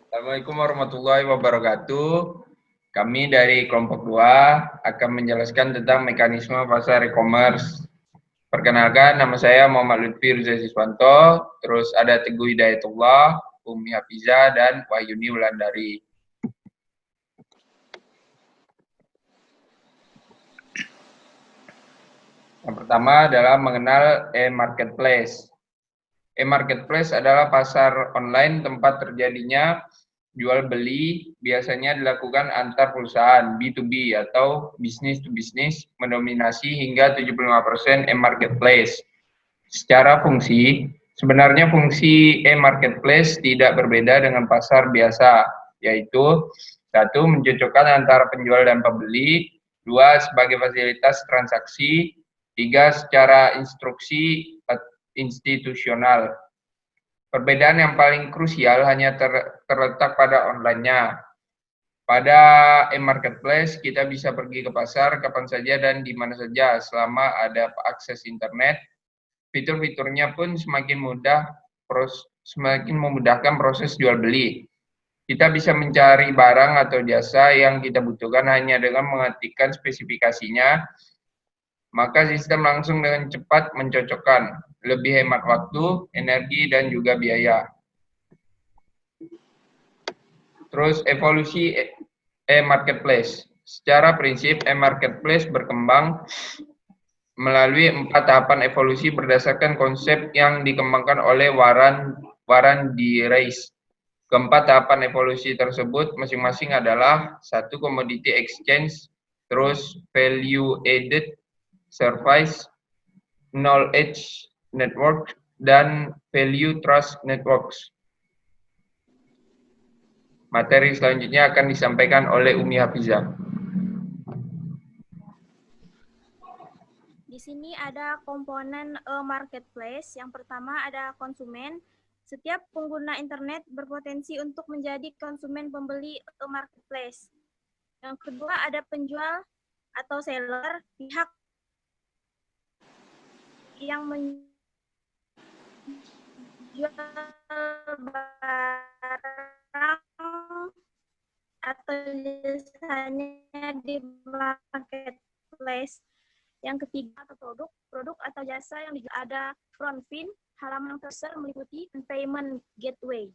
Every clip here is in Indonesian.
Assalamualaikum warahmatullahi wabarakatuh. Kami dari kelompok 2 akan menjelaskan tentang mekanisme pasar e-commerce. Perkenalkan, nama saya Muhammad Lutfi Reza Siswanto, terus ada Teguh Hidayatullah, Umi Hafiza, dan Wahyuni Wulandari. Yang pertama adalah mengenal e-marketplace. E-marketplace adalah pasar online tempat terjadinya jual beli, biasanya dilakukan antar perusahaan B2B atau business to business, mendominasi hingga 75% e-marketplace. Secara fungsi, sebenarnya fungsi e-marketplace tidak berbeda dengan pasar biasa, yaitu 1. Mencocokkan antara penjual dan pembeli, 2. Sebagai fasilitas transaksi, 3. Secara instruksi institusional. Perbedaan yang paling krusial hanya terletak pada online-nya. Pada e-marketplace, kita bisa pergi ke pasar kapan saja dan di mana saja selama ada akses internet. Fitur-fiturnya pun semakin memudahkan proses jual beli. Kita bisa mencari barang atau jasa yang kita butuhkan hanya dengan mengetikkan spesifikasinya, maka sistem langsung dengan cepat mencocokkan, lebih hemat waktu, energi, dan juga biaya. Terus evolusi e-marketplace. Secara prinsip, e-marketplace berkembang melalui 4 tahapan evolusi berdasarkan konsep yang dikembangkan oleh Warren D. Rice. Keempat tahapan evolusi tersebut masing-masing adalah 1. Commodity exchange, terus value added service, knowledge network, dan value trust networks. Materi selanjutnya akan disampaikan oleh Umi Hafiza. Di sini ada komponen marketplace. Yang pertama ada konsumen. Setiap pengguna internet berpotensi untuk menjadi konsumen pembeli marketplace. Yang kedua ada penjual atau seller, pihak yang menjual barang atau jasanya di marketplace. Yang ketiga atau produk atau jasa yang dijual ada front fin, halaman tersebut meliputi payment gateway.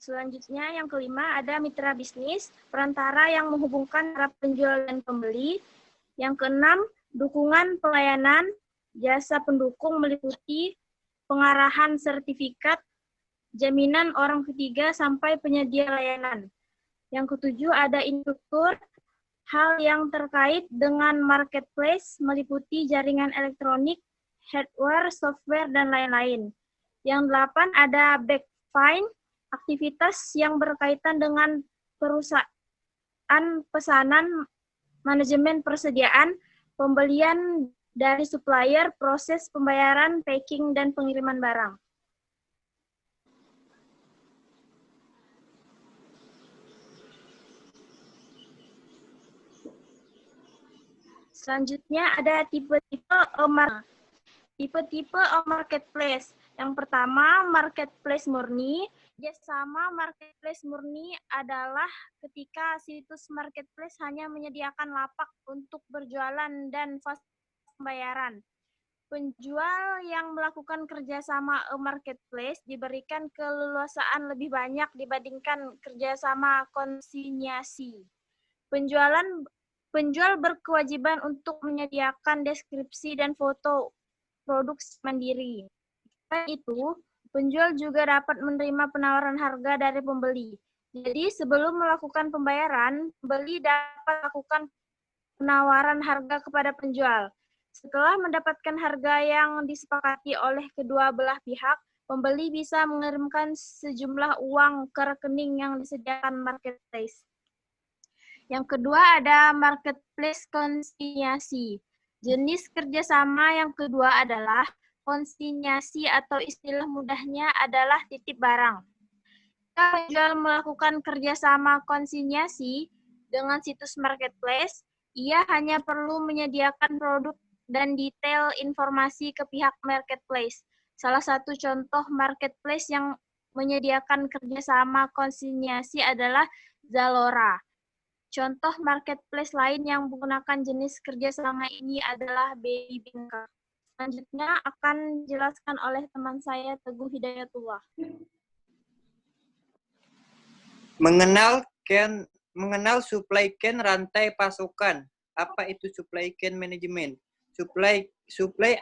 Selanjutnya yang kelima ada mitra bisnis, perantara yang menghubungkan para penjual dan pembeli. Yang keenam, dukungan pelayanan, jasa pendukung meliputi pengarahan sertifikat, jaminan orang ketiga sampai penyedia layanan. Yang ketujuh ada instruktur, hal yang terkait dengan marketplace meliputi jaringan elektronik, hardware, software, dan lain-lain. Yang delapan ada backfind, aktivitas yang berkaitan dengan perusahaan pesanan, manajemen persediaan, pembelian dari supplier, proses pembayaran, packing, dan pengiriman barang. Selanjutnya ada tipe-tipe marketplace. Yang pertama, marketplace murni. Sama marketplace murni adalah ketika situs marketplace hanya menyediakan lapak untuk berjualan dan fasilitas pembayaran. Penjual yang melakukan kerjasama marketplace diberikan keleluasaan lebih banyak dibandingkan kerjasama konsinyasi. Penjual berkewajiban untuk menyediakan deskripsi dan foto produk mandiri. Selain itu, penjual juga dapat menerima penawaran harga dari pembeli. Jadi, sebelum melakukan pembayaran, pembeli dapat melakukan penawaran harga kepada penjual. Setelah mendapatkan harga yang disepakati oleh kedua belah pihak, pembeli bisa mengirimkan sejumlah uang ke rekening yang disediakan marketplace. Yang kedua ada marketplace konsinyasi. Jenis kerjasama yang kedua adalah konsinyasi atau istilah mudahnya adalah titip barang. penjual melakukan kerjasama konsinyasi dengan situs marketplace, ia hanya perlu menyediakan produk dan detail informasi ke pihak marketplace. Salah satu contoh marketplace yang menyediakan kerjasama konsinyasi adalah Zalora. Contoh marketplace lain yang menggunakan jenis kerjasama ini adalah Babybinka. Selanjutnya akan dijelaskan oleh teman saya, Teguh Hidayatullah. Mengenal supply chain rantai pasokan. Apa itu supply chain management? Supply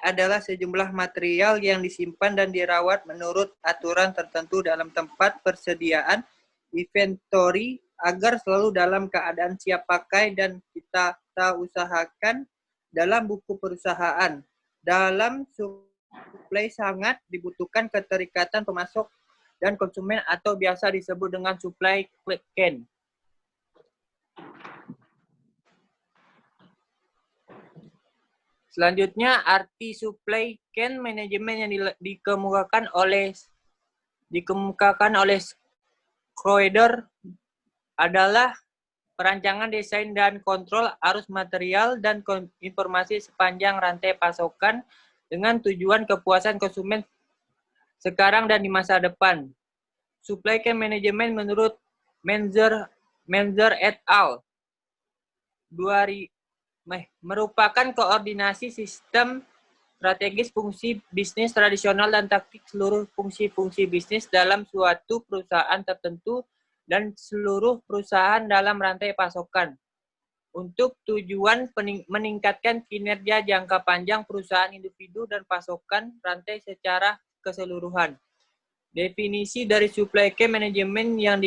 adalah sejumlah material yang disimpan dan dirawat menurut aturan tertentu dalam tempat persediaan inventory agar selalu dalam keadaan siap pakai dan kita usahakan dalam buku perusahaan. Dalam supply sangat dibutuhkan keterikatan pemasok dan konsumen atau biasa disebut dengan supply chain. Selanjutnya, arti supply chain management yang dikemukakan oleh Schroeder adalah perancangan, desain, dan kontrol arus material dan informasi sepanjang rantai pasokan dengan tujuan kepuasan konsumen sekarang dan di masa depan. Supply chain management menurut Menzer et al. Merupakan koordinasi sistem strategis fungsi bisnis tradisional dan taktik seluruh fungsi-fungsi bisnis dalam suatu perusahaan tertentu dan seluruh perusahaan dalam rantai pasokan untuk tujuan meningkatkan kinerja jangka panjang perusahaan individu dan pasokan rantai secara keseluruhan. Definisi dari supply chain management yang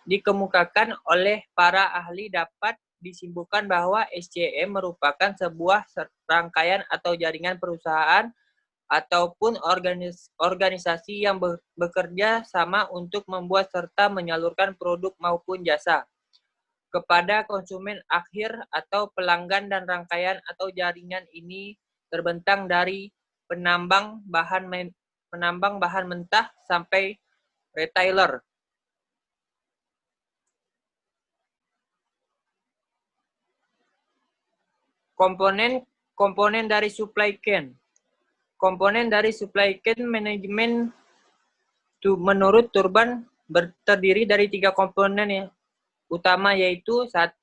dikemukakan oleh para ahli dapat disimpulkan bahwa SCM merupakan sebuah rangkaian atau jaringan perusahaan ataupun organisasi yang bekerja sama untuk membuat serta menyalurkan produk maupun jasa kepada konsumen akhir atau pelanggan, dan rangkaian atau jaringan ini terbentang dari penambang bahan mentah sampai retailer. Komponen dari supply chain. Komponen dari supply chain management menurut Turban terdiri dari 3 komponen yang utama, yaitu 1.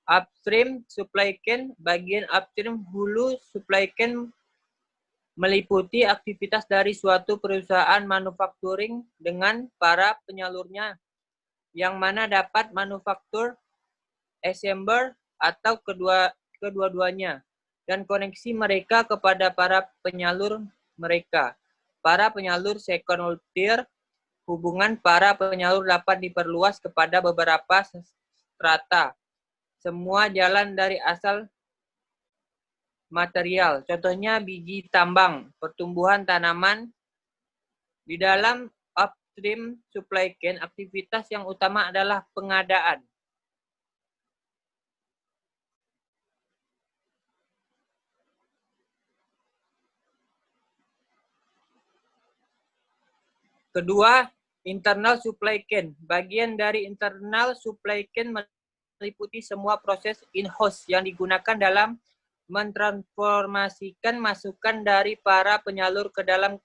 Upstream supply chain. Bagian upstream hulu supply chain meliputi aktivitas dari suatu perusahaan manufacturing dengan para penyalurnya, yang mana dapat manufaktur, assembler, atau kedua-duanya, dan koneksi mereka kepada para penyalur mereka. Para penyalur second tier. Hubungan para penyalur dapat diperluas kepada beberapa strata. Semua jalan dari asal material. Contohnya biji tambang, pertumbuhan tanaman. Di dalam upstream supply chain, aktivitas yang utama adalah pengadaan. Kedua, internal supply chain. Bagian dari internal supply chain meliputi semua proses in-house yang digunakan dalam mentransformasikan masukan dari para penyalur ke dalam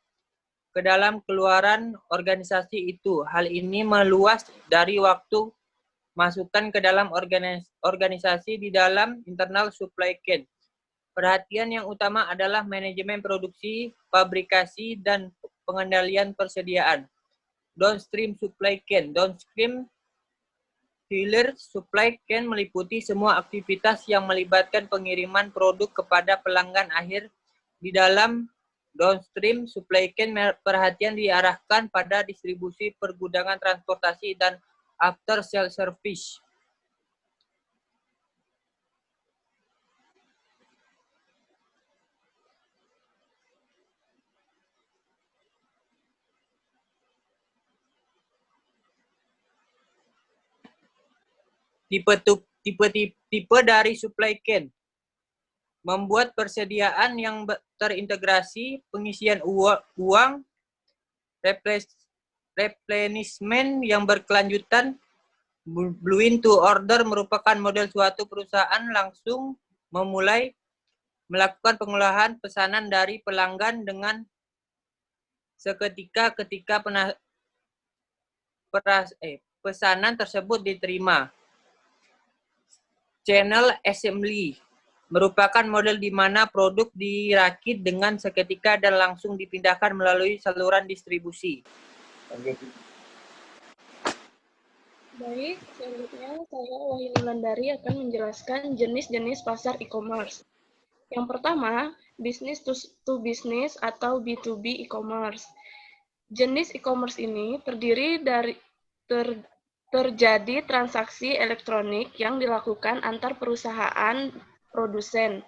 keluaran organisasi itu. Hal ini meluas dari waktu masukan ke dalam organisasi di dalam internal supply chain. Perhatian yang utama adalah manajemen produksi, fabrikasi, dan pengendalian persediaan. Downstream supply chain. Downstream hilir supply chain meliputi semua aktivitas yang melibatkan pengiriman produk kepada pelanggan akhir. Di dalam downstream supply chain, perhatian diarahkan pada distribusi, pergudangan, transportasi, dan after sale service. Tipe dari supply chain. Membuat persediaan yang terintegrasi, pengisian uang, replenishment yang berkelanjutan. Bluein to order merupakan model suatu perusahaan langsung memulai melakukan pengolahan pesanan dari pelanggan dengan seketika ketika pesanan tersebut diterima. Channel assembly merupakan model di mana produk dirakit dengan seketika dan langsung dipindahkan melalui saluran distribusi. Baik, selanjutnya saya Wahyu Wulandari akan menjelaskan jenis-jenis pasar e-commerce. Yang pertama, business to business atau B2B e-commerce. Jenis e-commerce ini terdiri dari terjadi transaksi elektronik yang dilakukan antar perusahaan produsen.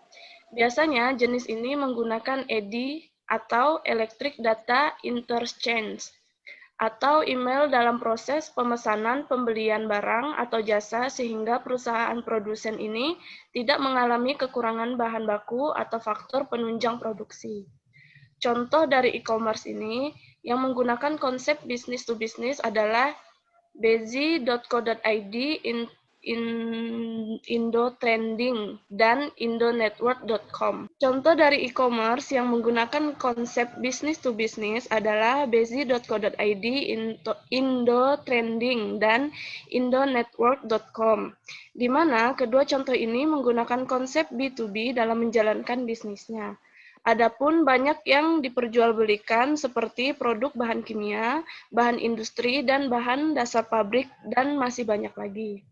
Biasanya jenis ini menggunakan EDI atau Electric Data Interchange atau email dalam proses pemesanan pembelian barang atau jasa sehingga perusahaan produsen ini tidak mengalami kekurangan bahan baku atau faktor penunjang produksi. Contoh dari e-commerce ini yang menggunakan konsep business to business adalah bezi.co.id, Indotrending, dan indonetwork.com. Contoh dari e-commerce yang menggunakan konsep business to business adalah bezi.co.id, Indotrending, dan indonetwork.com, di mana kedua contoh ini menggunakan konsep B2B dalam menjalankan bisnisnya. Adapun banyak yang diperjualbelikan seperti produk bahan kimia, bahan industri, dan bahan dasar pabrik, dan masih banyak lagi.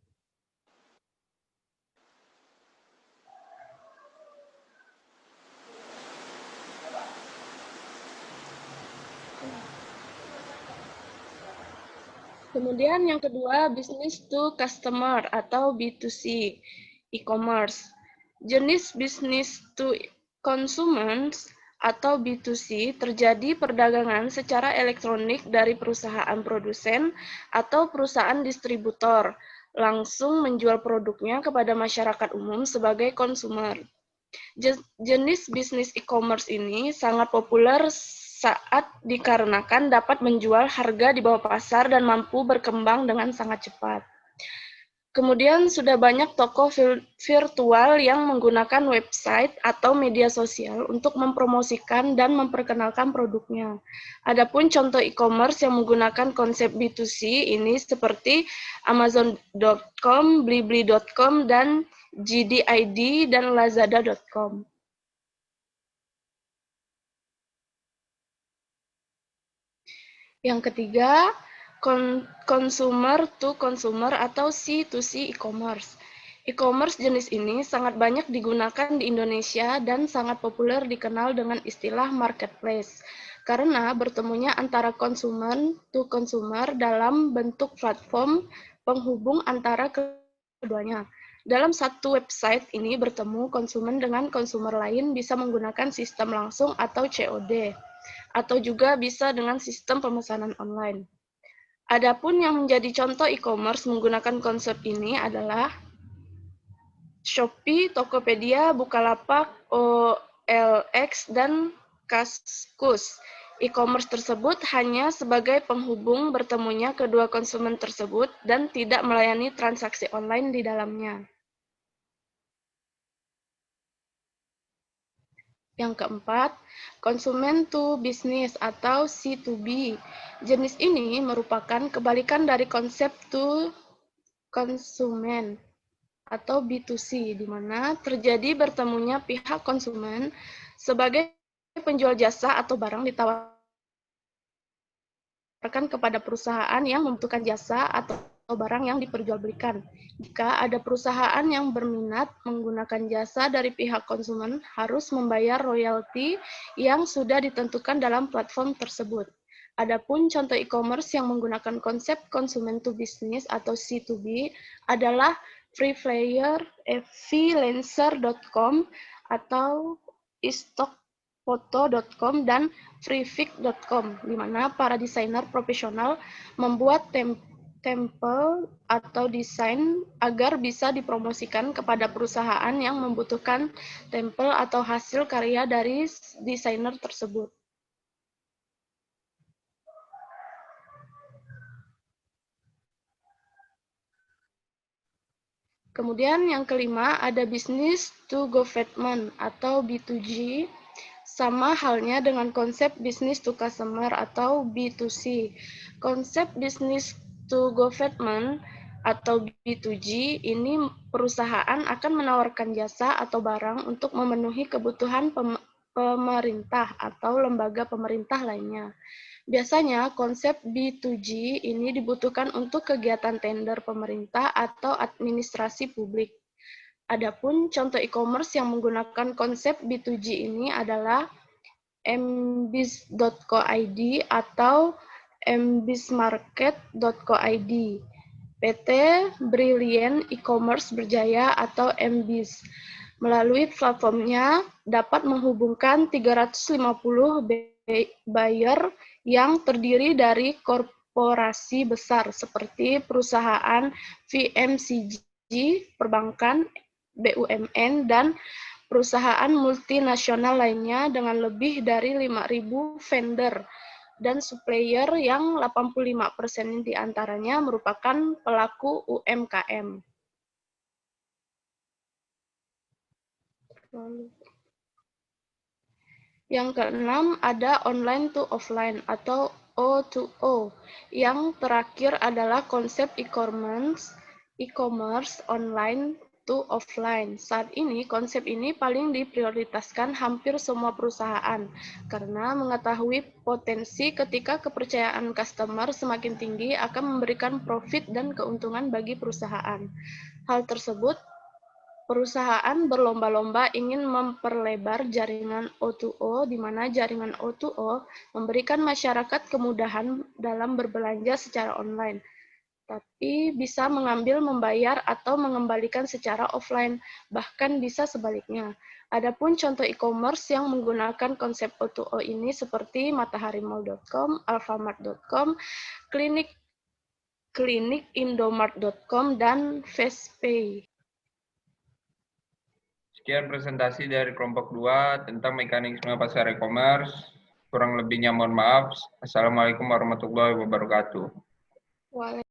Kemudian yang kedua, business to customer atau B2C e-commerce. Jenis business to consumers atau B2C terjadi perdagangan secara elektronik dari perusahaan produsen atau perusahaan distributor langsung menjual produknya kepada masyarakat umum sebagai konsumer. Jenis bisnis e-commerce ini sangat populer saat dikarenakan dapat menjual harga di bawah pasar dan mampu berkembang dengan sangat cepat. Kemudian sudah banyak toko virtual yang menggunakan website atau media sosial untuk mempromosikan dan memperkenalkan produknya. Adapun contoh e-commerce yang menggunakan konsep B2C ini seperti Amazon.com, Blibli.com, dan JD.id, dan Lazada.com. Yang ketiga, consumer to consumer atau C2C e-commerce. E-commerce jenis ini sangat banyak digunakan di Indonesia dan sangat populer dikenal dengan istilah marketplace, karena bertemunya antara konsumen to consumer dalam bentuk platform penghubung antara keduanya. Dalam satu website ini bertemu konsumen dengan konsumer lain bisa menggunakan sistem langsung atau COD, atau juga bisa dengan sistem pemesanan online. Adapun yang menjadi contoh e-commerce menggunakan konsep ini adalah Shopee, Tokopedia, Bukalapak, OLX, dan Kaskus. E-commerce tersebut hanya sebagai penghubung bertemunya kedua konsumen tersebut dan tidak melayani transaksi online di dalamnya. Yang keempat, konsumen to business atau C2B. Jenis ini merupakan kebalikan dari konsep to konsumen atau B2C, di mana terjadi bertemunya pihak konsumen sebagai penjual jasa atau barang ditawarkan kepada perusahaan yang membutuhkan jasa atau barang yang diperjualbelikan. Jika ada perusahaan yang berminat menggunakan jasa dari pihak konsumen, harus membayar royalti yang sudah ditentukan dalam platform tersebut. Adapun contoh e-commerce yang menggunakan konsep konsumen to business atau C2B adalah freelancer.com atau istockfoto.com dan freefik.com, di mana para desainer profesional membuat template atau desain agar bisa dipromosikan kepada perusahaan yang membutuhkan template atau hasil karya dari desainer tersebut. Kemudian yang kelima ada business to government atau B2G, sama halnya dengan konsep business to customer atau B2C. Konsep business to government atau B2G ini perusahaan akan menawarkan jasa atau barang untuk memenuhi kebutuhan pemerintah atau lembaga pemerintah lainnya. Biasanya konsep B2G ini dibutuhkan untuk kegiatan tender pemerintah atau administrasi publik. Adapun contoh e-commerce yang menggunakan konsep B2G ini adalah mbis.co.id atau mbismarket.co.id, PT Brilliant E-commerce Berjaya atau MBIS. Melalui platformnya dapat menghubungkan 350 buyer yang terdiri dari korporasi besar seperti perusahaan FMCG, perbankan, BUMN, dan perusahaan multinasional lainnya dengan lebih dari 5.000 vendor dan supplier yang 85% diantaranya merupakan pelaku UMKM. Yang keenam ada online to offline atau O2O. Yang terakhir adalah konsep e-commerce online to offline. Saat ini konsep ini paling diprioritaskan hampir semua perusahaan karena mengetahui potensi ketika kepercayaan customer semakin tinggi akan memberikan profit dan keuntungan bagi perusahaan. Hal tersebut perusahaan berlomba-lomba ingin memperlebar jaringan O2O, di mana jaringan O2O memberikan masyarakat kemudahan dalam berbelanja secara online, tapi bisa mengambil, membayar, atau mengembalikan secara offline, bahkan bisa sebaliknya. Adapun contoh e-commerce yang menggunakan konsep O2O ini seperti mataharimall.com, alfamart.com, klinik indomart.com, dan Fastpay. Sekian presentasi dari kelompok 2 tentang mekanisme pasar e-commerce. Kurang lebihnya mohon maaf. Assalamualaikum warahmatullahi wabarakatuh. Waalaikumsalam.